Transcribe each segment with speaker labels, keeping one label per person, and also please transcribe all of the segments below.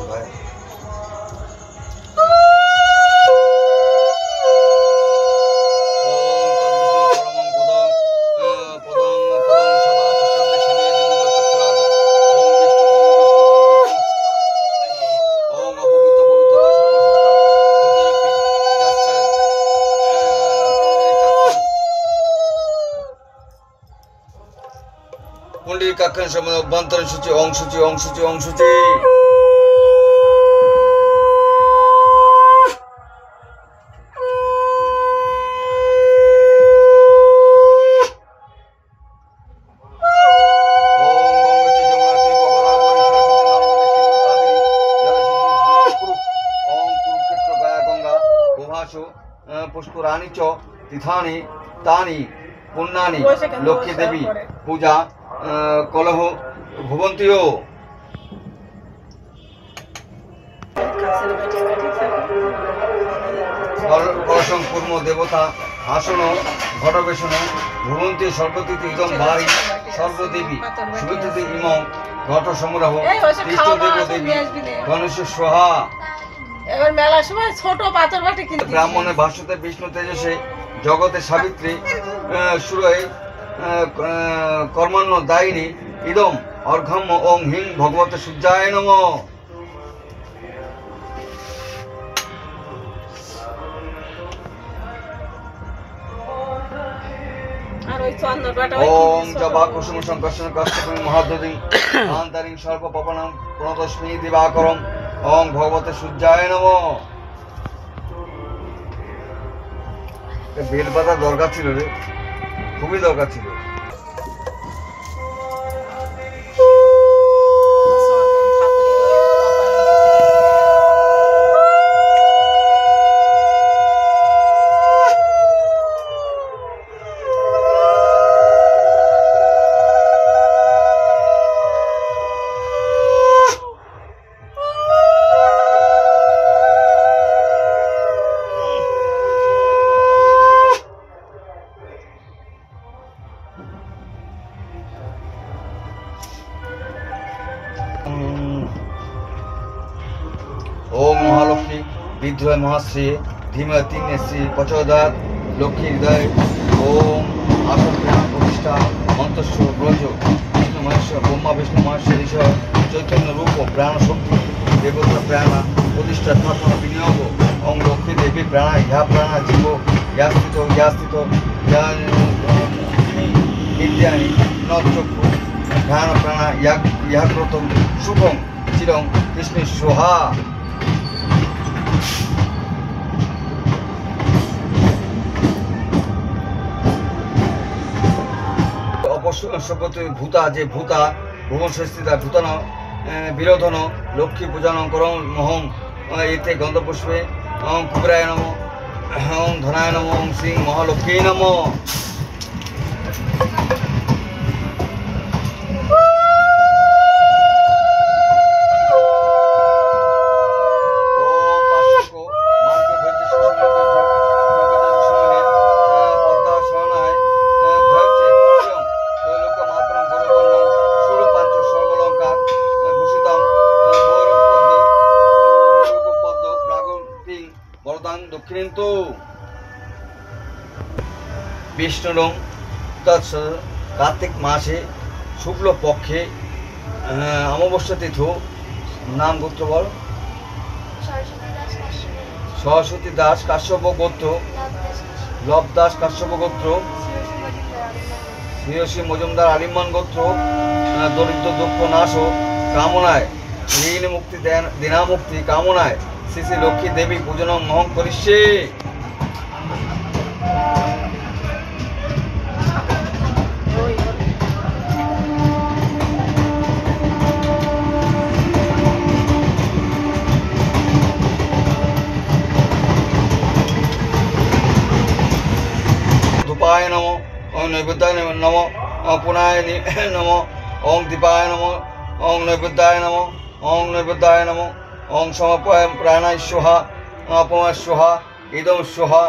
Speaker 1: ভাই পুণ্ডির কাক্ষণ সময় অভ্যন্তরীণ সূচি অংশুচি অংশুচি অংশুচি পুষ্করাণি চ তীর্থানি তানি পুণ্যানি লক্ষ্মী দেবী পূজা কলহ ভুবন্তীয় কলসং কুর্ম দেবতা আসন ঘটবেশন ভুবন্তী সর্বতীতি ইদম বাড়ি সর্বদেবী সুবিধি ইমং ঘট সংগ্রহ কৃষ্ণ দেব দেবী গণেশ সোহা।
Speaker 2: এবার মেলার সময় ছোট পাথর বাটি কিনতে
Speaker 1: ব্রাহ্মণের ভাষ্যতে বিষ্ণু তেজসে জগতে সাবিত্রী সুরয়ে কর্মণ্য দায়িনী ইদম অর্ঘম্য ওং হিং ভগবতে সূর্যায় নম। ওম জবা কুসুম সংকর্ষণ কষ্টপং মহাদ্যদিং আন্তরিং সর্বপবনং প্রণতস্মি দিবাকরম ওং ভগবতে সূর্যায় নম। বেল পাতা দরকার ছিল রে, খুবই দরকার ছিল। ओम महालक्ष्मी विद्रोह महाश्री धीमह तीन श्री प्रचोदयात् लक्ष्मी हृदय ओम आसन प्राण प्रतिष्ठा मंत्रस्व ब्रज विष्णु महेश्वर ब्रह्मा विष्णु महेश्वर ईश्वर चैतन्य रूप प्राण शक्ति देवता प्राण प्रतिष्ठा स्थापना विनियोग ओम लक्ष्मी देवी प्राण या प्राण जीव या स्थित विद्यानि नक्षु ध्यान प्राण या कृतं शुभं चिरं कृष्ण सोहा। ভূতা যে ভূতা ভুবন ষষ্ঠীতা ভূতান বিরোধন লক্ষ্মী পূজন করম মহং এতে গন্ধপুষ্পে ওম কুবরায় নম ওম ধনায় নম ওম শ্রী মহালক্ষ্মী নম। দক্ষিণান্ত বিষ্ণুরং তৎস কার্তিক মাসে শুক্ল পক্ষে অমাবস্যা তিথ নাম গোত্র বল সরস্বতী দাস কাশ্যপ গোত্র লব দাস কাশ্যপ গোত্র শ্রেয়সী মজুমদার আলিমান গোত্র দরিদ্র দুঃখ নাশ কামনায় ঋণ মুক্তি দিনামুক্তি কামনায় শ্রী শ্রী লক্ষ্মী দেবী পূজন মহং করিষ্যে। ধূপায় নম ওং নৈবেদ্যায় নম পুনায় নম ওং দীপায় নম ওং নৈবেদ্যায় নম ওং নৈবেদ্যায় নম ओं समर्पयाम प्राणाय स्वाहा अपमाय स्वाहा इदम स्वाहा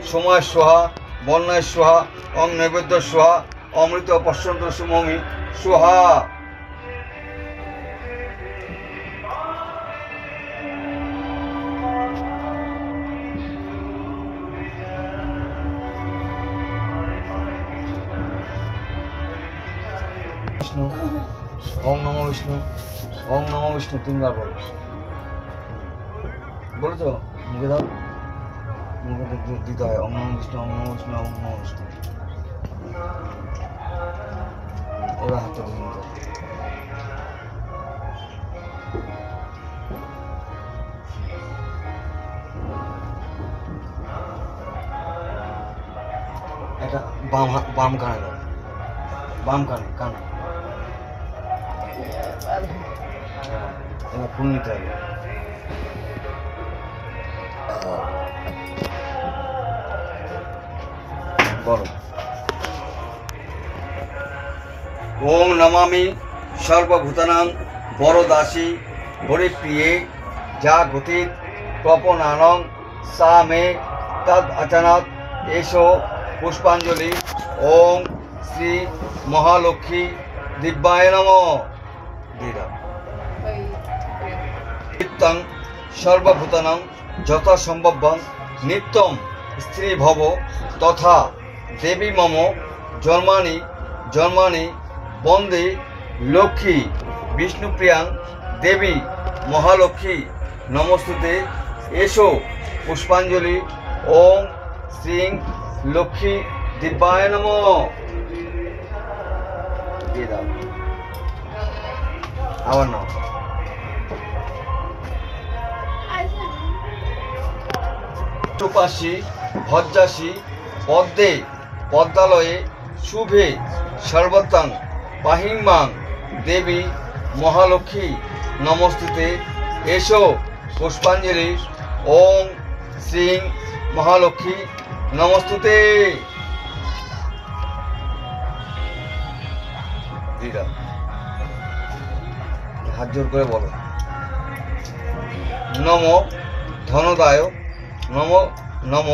Speaker 1: सोमाय स्वाहा बन्नाय स्वाहा ओं नैवेद्य स्वाहा अमृत पश्यन्त सुमोमि स्वाहा। ওম নমো বিষ্ণু, ওম নমো বিষ্ণু 3 বার বলো। বলেছো? মুখে দাও, মুখে দিতে হয়। ওম নমো বিষ্ণু, ওম নমো বিষ্ণু, ওম নমো বিষ্ণু। এবার হাতটা ধুয়ে নিতে হবে। এটা বাম কানে দাও, বাম কানে কানে। এবার ফুল নিতে হবে। বলো। ওম নমামি সর্বভূতানাং বরদাসী হরিপ্রিয়ে যা গতিত প্রপনানং সা মে তদ অচানাৎ এসো পুষ্পাঞ্জলি। ওম শ্রী মহালক্ষ্মী দিব্যায় নমঃ। দিদা নিত্যং সর্বভূতানাং যথাসম্ভবং নিত্যং স্ত্রী ভব তথা দেবী মম জন্মানি জন্মানি বন্দে লক্ষ্মী বিষ্ণুপ্রিয়াং দেবী মহালক্ষ্মী নমস্তুতে এসো পুষ্পাঞ্জলি। ওম শ্রীং লক্ষ্মী দিব্যায় নমঃ। দিয়ে দাও, আবার নাও। চুপাসী ভজ্জাসী পদ্মে পদ্মালয়ে শুভে সর্বত্রাং পাহিমাং দেবী মহালক্ষ্মী নমস্তুতে এসো পুষ্পাঞ্জলি। ওম শ্রীং মহালক্ষ্মী নমস্তুতে। দিদা হাত জোর করে বলো। নম ধনদায় নম নম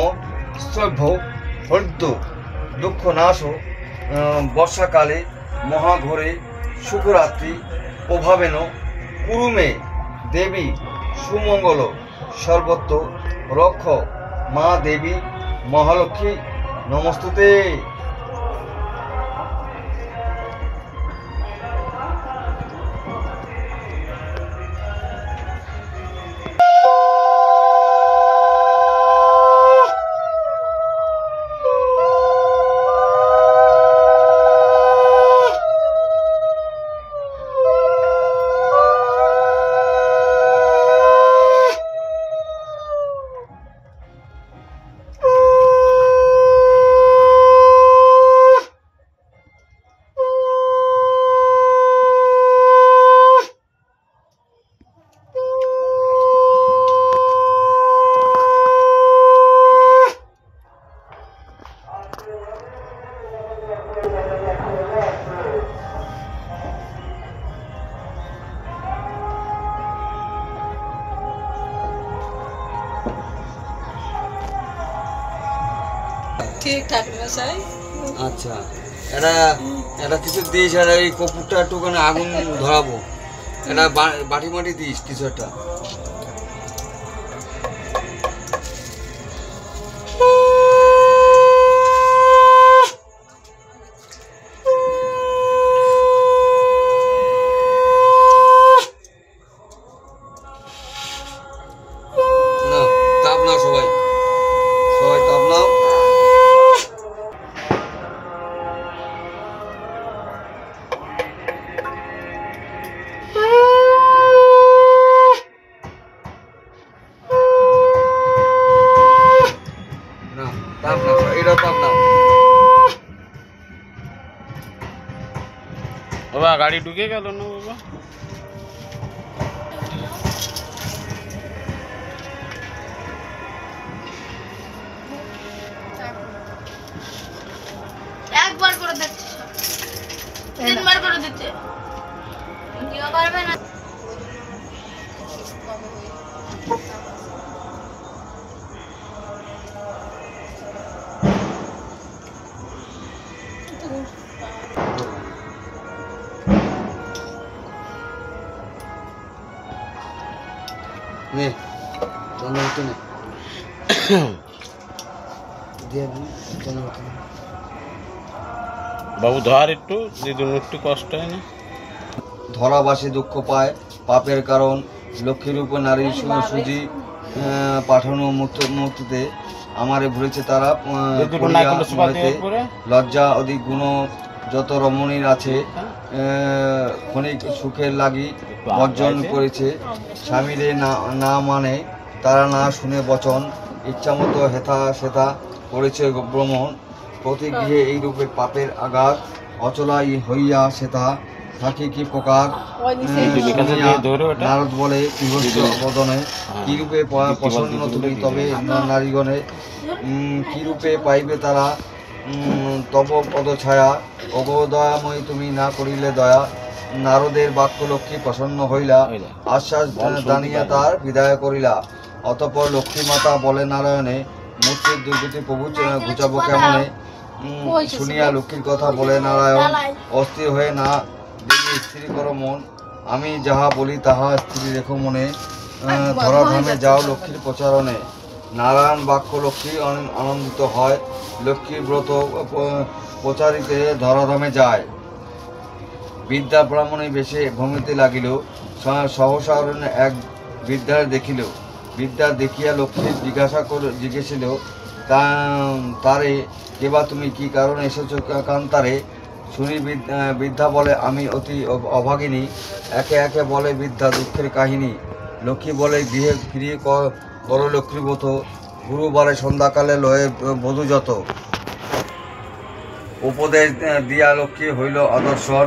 Speaker 1: স্তভ্য হৃদ্য দুঃখ নাশ বর্ষাকালে মহাঘোরে শুভরাত্রি প্রভাবেন কুরুমে দেবী সুমঙ্গল সর্বত্র রক্ষ মা দেবী মহালক্ষ্মী নমস্তুতে।
Speaker 2: ঠিকঠাক মশাই।
Speaker 1: আচ্ছা, এটা এটা কিছু দিস, আর এই কপুরটা একটুখানি আগুন ধরাবো। এটা বাটি মাটি দিস কিছু একটা। না তাপ নাও, সবাই সবাই তাপ নাও। তাপ নাও, এটা তাপ নাও।
Speaker 3: বাবা গাড়ি ঢুকে গেল না বাবা?
Speaker 4: একবার করে দিচ্ছে, 3 বার করে দিচ্ছে, কেউ পারবে না।
Speaker 1: নে চন্দ্রমুখী নে দিয়ে চন্দ্রমুখী নে।
Speaker 3: বাবু ধর একটু, দিদির একটু কষ্ট হয় না?
Speaker 1: ধরাবাসে দুঃখ পায় পাপের কারণ লক্ষ্মীরূপ নারী সুজি পাঠানো মূর্তিতে আমারে ভুলেছে তারা পড়িয়া মনেতে লজ্জা অধিক গুণ যত রমণীর আছে ক্ষণিক সুখের লাগি বর্জন করেছে স্বামীরে না মানে তারা না শুনে বচন ইচ্ছামতো হেথা সেথা করেছে ভ্রমণ প্রতি গৃহে এইরূপে পাপের আঘাত অচলাই হইয়া সেথা থাকি কি প্রকার নারদ বলে বিভস্ত বদনে কিরূপে প্রসন্ন তুমি তবে নারীগণে কিরূপে পাইবে তারা তব পদছায়া অগদয়াময়ী তুমি না করিলে দয়া নারদের বাক্য লক্ষ্মী প্রসন্ন হইলা আশ্বাস দানিয়া তার বিদায় করিলা অতঃপর লক্ষ্মী মাতা বলে নারায়ণে মূর্তির দুর্গতি প্রভু ঘুচাবো কেমনে শুনিয়া লক্ষ্মীর কথা বলে নারায়ণ অস্থির হয়ে না দেবী স্ত্রী করো মন আমি যাহা বলি তাহা স্ত্রী রেখো মনে ধরাধামে যাও লক্ষ্মীর প্রচারণে নারায়ণ বাক্য লক্ষ্মী আনন্দিত হয় লক্ষ্মীর ব্রত প্রচারিতে ধরাধামে যায় বিদ্যা ব্রাহ্মণে বেশে ভূমিতে লাগিল সহসা এক বিদ্যার দেখিল বিদ্যা দেখিয়া লক্ষ্মী জিজ্ঞাসিল তারে কেবা তুমি কি কারণে এসেছো কান্তারে শুনি বিদ্যা বলে আমি অতি অভাগিনী একে একে বলে বিদ্যা দুঃখের কাহিনী লক্ষ্মী বলে গৃহে ফিরিয়ে করো লক্ষ্মীব্রত গুরুবারে সন্ধ্যাকালে লয়ে বধূ যত উপদেশ দিয়া লক্ষ্মী হইল আদর্শন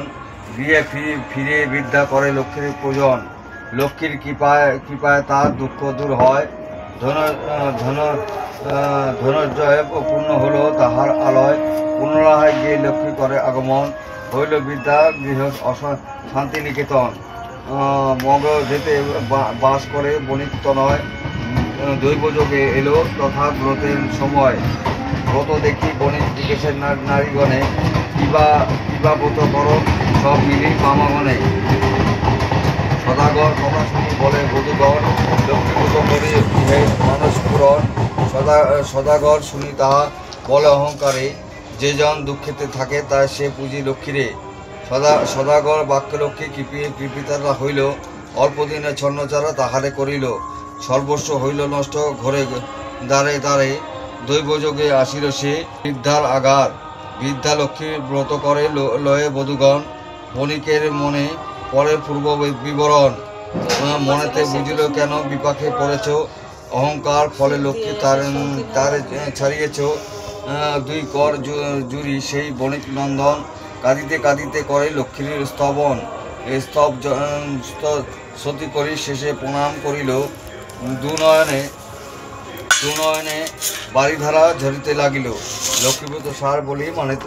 Speaker 1: গৃহে ফিরে বিদ্যা করে লক্ষ্মীর পূজন লক্ষ্মীর কৃপায় তার দুঃখ দূর হয় ধনঞ্জয় পূর্ণ হলো তাহার আলয় পুনরায় গিয়ে লক্ষ্মী করে আগমন হইল বিদ্যা গৃহ শান্তিনিকেতন মগ যেতে বাস করে বণিক নয় দৈবযোগে এলো তথা ব্রতের সময় ব্রত দেখি বণিক জিজ্ঞেসের নারীগণে কিবা ব্রত করো সব মিলি মামাগণে সদাগর কথা শুনি বলে বধূগণ লক্ষ্মীব্রত করি গৃহে মানুষ পূরণ সদাগর শুনি তাহা বলে অহংকারে যে জন দুঃখেতে থাকে তা সে পুঁজি লক্ষ্মীরে সদাগর বাক্যলক্ষ্মী কৃপিতারা হইল অল্প দিনে ছন্নচারা তাহারে করিল সর্বস্ব হইল নষ্ট ঘরে দ্বারে দ্বারে দৈবযোগে আসিল সে বিদ্যার আগার বিদ্যা লক্ষ্মীর ব্রত করে লয়ে বধূগণ বণিকের মনে পরে পূর্ব বিবরণ মনেতে বুঝিল কেন বিপাকে পড়েছ অহংকার ফলে লক্ষ্মী তারে ছাড়িয়েছ দুই কর জুড়ি সেই বণিক নন্দন কাঁদিতে কাঁদিতে করে লক্ষ্মীর স্তবন এই স্তব সতী করি শেষে প্রণাম করিল দুনয়নে বাড়িধারা ঝরিতে লাগিল লক্ষ্মীব্রত সার বলি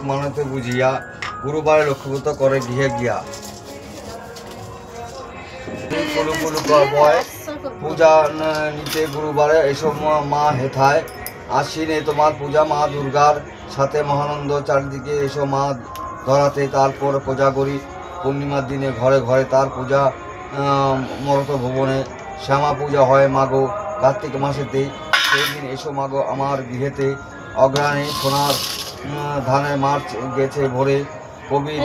Speaker 1: মনেতে বুঝিয়া গুরুবারে লক্ষ্মীব্রত করে গৃহে গিয়া পূজা নিতে গুরুবারে এসব মা হেথায় আশ্বিনে তোমার পূজা মা দুর্গার সাথে মহানন্দ চারিদিকে এসো মা ধরাতে তারপর পূজা করি পূর্ণিমার দিনে ঘরে ঘরে তার পূজা মরত ভুবনে শ্যামা পূজা হয় মাগো কার্তিক মাসেতে সেই দিন এসো মাগো আমার গৃহেতে অগ্রাণে সোনার ধানের মাঠ গেছে ভরে কবির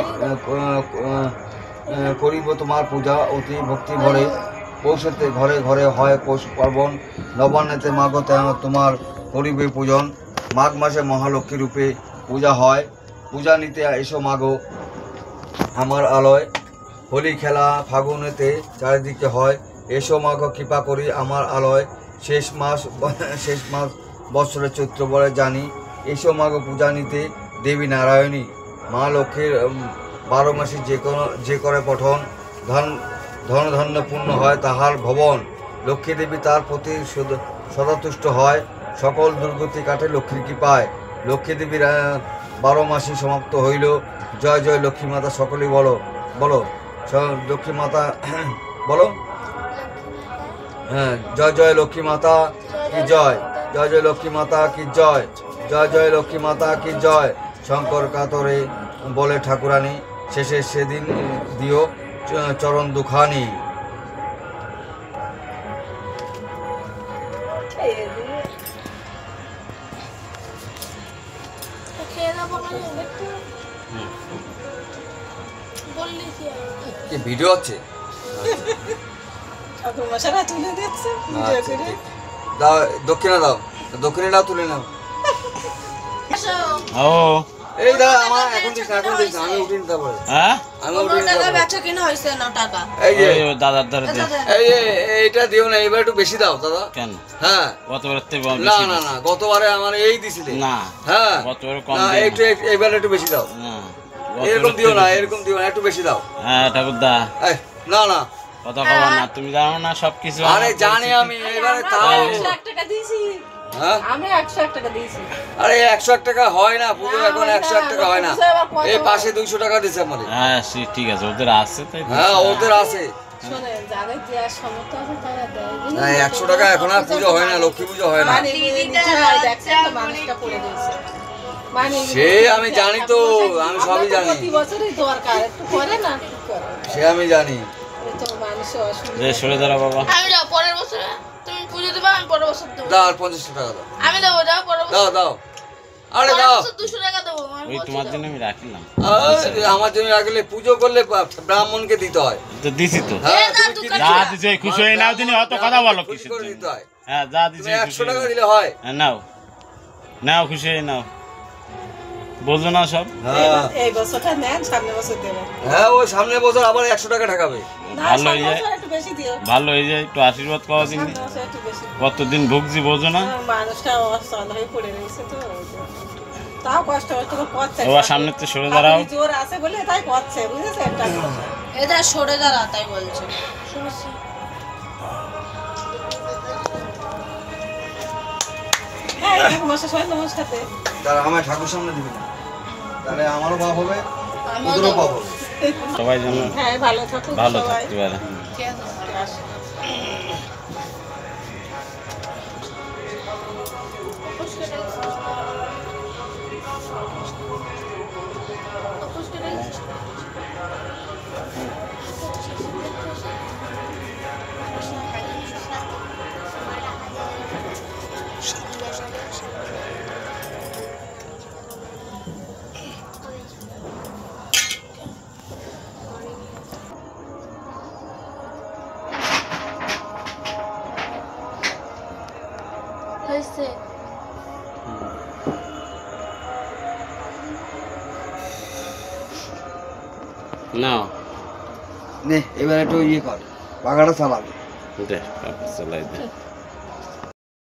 Speaker 1: করিব তোমার পূজা অতি ভক্তি ভরে পৌষেতে ঘরে ঘরে হয় পৌষ পার্বণ নবান্নেতে মাগো তোমার করিবে পূজন মাঘ মাসে মহালক্ষ্মী রূপে পূজা হয় পূজা নিতে এসো মাগো আমার আলয় হোলি খেলা ফাগুনেতে চারিদিকে হয় এসো মাগো কৃপা করি আমার আলয় শেষ মাস বৎসরের চৈত্র বলে জানি এসো মাগো পূজা নিতে দেবী নারায়ণী মা লক্ষ্মীর 12 মাসে যে করে পঠন ধন্য পূর্ণ হয় তাহার ভবন লক্ষ্মী দেবী তার প্রতি সদাতুষ্ট হয় সকল দুর্গতি কাটে লক্ষ্মীর কৃপায় লক্ষ্মী দেবীর 12 মাসে সমাপ্ত হইল জয় জয় লক্ষ্মী মাতা সকলেই বলো লক্ষ্মী মাতা বলো হ্যাঁ জয় জয় লক্ষ্মী মাতা কি জয় জয় জয় লক্ষ্মী মাতা কি জয় জয় জয় লক্ষ্মী মাতা কি জয় শঙ্কর কাতরে বলে ঠাকুরানী শেষে সেদিন দিও চরণ দুখানি
Speaker 4: বললি কি আর?
Speaker 1: কি ভিডিও হচ্ছে?
Speaker 2: ঠাকুর মশারা তুলে দিচ্ছে
Speaker 1: আচ্ছা, ঠিক। দাও দক্ষিণে তুলে নাও।
Speaker 4: আসো।
Speaker 3: ও
Speaker 1: এই দাদা আমার এখন দিস না, আমি উঠিনি তারপরে।
Speaker 3: হ্যাঁ
Speaker 1: আমি
Speaker 4: 15
Speaker 1: উঠিনি
Speaker 4: টাকা
Speaker 1: তারপরে।
Speaker 4: বেচা কিনা হয়েছে না টাকা।
Speaker 1: এই যে
Speaker 3: ওই দাদার ধরে দে।
Speaker 1: এইটা দিও না, এবার একটু বেশি দাও দাদা।
Speaker 3: কেন
Speaker 1: হ্যাঁ
Speaker 3: গতবার থেকে
Speaker 1: না
Speaker 3: বেশি
Speaker 1: না
Speaker 3: দিছি।
Speaker 1: না, গতবারে আমার এই দিছিলে।
Speaker 3: না
Speaker 1: হ্যাঁ
Speaker 3: গতবার কম
Speaker 1: না,
Speaker 3: দিই
Speaker 1: একটু এবার একটু বেশি দাও।
Speaker 3: না
Speaker 1: এরকম দিও না, একটু বেশি দাও।
Speaker 3: হ্যাঁ ঠাকুরদা
Speaker 1: এই, না না,
Speaker 3: কথা কবার না, তুমি জানো না সবকিছু
Speaker 1: আরে
Speaker 3: আমার
Speaker 1: জানি
Speaker 3: পরিচিতি।
Speaker 1: আমি, এবারে তাও।
Speaker 2: আমি 101 টাকা দিয়েছি।
Speaker 1: হ্যাঁ
Speaker 2: আমি 101 টাকা দিয়েছি।
Speaker 1: আরে 101 টাকা হয় না পুজো,
Speaker 2: না,
Speaker 1: এখন
Speaker 2: হয় না,
Speaker 1: 101 টাকা হয় না।
Speaker 2: পুজো আবার কত
Speaker 1: এই
Speaker 2: হয়?
Speaker 1: পাশে 200 টাকা দিছে আমারে।
Speaker 3: হ্যাঁ ঠিক আছে ওদের আছে তাই দিছি।
Speaker 1: হ্যাঁ ওদের আছে।
Speaker 2: শোনেন, যাদের দেওয়ার সমর্থ আছে তারা দেয়।
Speaker 1: না 100 টাকা এখন আর পুজো হয় না, লক্ষ্মী পুজো হয় না।
Speaker 2: মানে নিতে হয়, দেখছেন তো মানুষটা পড়ে রয়েছে। মানে
Speaker 1: সে আমি জানি তো, আমি সবই জানি।
Speaker 2: প্রতি বছরই দরকার, একটু করে না, ঠিক করে।
Speaker 1: সে আমি জানি।
Speaker 2: এই তো মানুষের অসুবিধা।
Speaker 3: যে সরে দাঁড়া বাবা
Speaker 4: আমি যাও পরের বছর তুমি পুজো দেবা, আমি পরের বছর দেবো।
Speaker 1: দাও আর 50 টাকা দাও।
Speaker 4: আমি দেবো, যাও পরের বছর।
Speaker 1: দাও আরে
Speaker 4: পরের
Speaker 1: দাও।
Speaker 4: বছর 200 টাকা দেবো, আমি
Speaker 3: ওই
Speaker 4: বলছি
Speaker 3: তোমার
Speaker 4: দাও।
Speaker 3: জন্য আমি রাখিলাম
Speaker 1: আমার জন্য রাখলে পুজো করলে ব্রাহ্মণকে দিতে হয়।
Speaker 3: তো দিছি তো
Speaker 1: হ্যাঁ
Speaker 4: দাও,
Speaker 1: তুমি কি
Speaker 4: দোকানে
Speaker 3: যা
Speaker 1: দিচ্ছ?
Speaker 3: দিছে খুশি হয়ে নাও দিনি অত কথা বলো
Speaker 1: খুশি
Speaker 3: কিসের
Speaker 1: করে
Speaker 3: জন্য?
Speaker 1: দিতে হয়।
Speaker 3: হ্যাঁ যা দিছে
Speaker 1: তুমি 100 টাকা দিলে হয়।
Speaker 3: নাও নাও খুশি হয়ে নাও বোঝো না সব
Speaker 1: হ্যাঁ
Speaker 2: এই বছরটা নেন, সামনের বছর দেবেন।
Speaker 1: হ্যাঁ ওই সামনের বছর আবার 100 টাকা ঢাকাবে।
Speaker 2: না,
Speaker 3: ভালো হয়ে
Speaker 2: সামনের
Speaker 3: যায়
Speaker 2: বছর একটু বেশি দিও।
Speaker 3: ভালো হয়ে যায় একটু আশীর্বাদ করা দিন
Speaker 2: সামনের বছর একটু বেশি দিও।
Speaker 3: কতদিন ভুগছি বোঝো না
Speaker 2: মানুষটা অসল হয়ে পড়ে রয়েছে তো, তাও কষ্ট করে করছে।
Speaker 3: বাবা সামনে তো সরে দাঁড়াও
Speaker 2: আপনি জোর আছে বলে তাই করছে, বুঝেছেন? টাকা পয়সা।
Speaker 4: এটা সরে দাঁড়া, তাই বলছে। শুনেছি।
Speaker 2: হ্যাঁ, ঠাকুর মশাই সবাই নমস্কার।
Speaker 1: তার আমার ঠাকুর সামনে দিবি না, তাহলে আমারও পাপ হবে,
Speaker 4: আমিও
Speaker 1: ওদেরও
Speaker 4: দেবো।
Speaker 1: পাপ হবে।
Speaker 3: সবাই যেন
Speaker 2: হ্যাঁ, ভালো থাকুন
Speaker 3: ভালো
Speaker 2: সবাই।
Speaker 3: থাকতে পারে
Speaker 4: ঠিক আছে।
Speaker 2: আসুন।
Speaker 4: হয়েছে।
Speaker 3: নাও
Speaker 1: নে এবার একটু ইয়ে কর, পাখাটা চালাবে।
Speaker 3: দে চলাই দে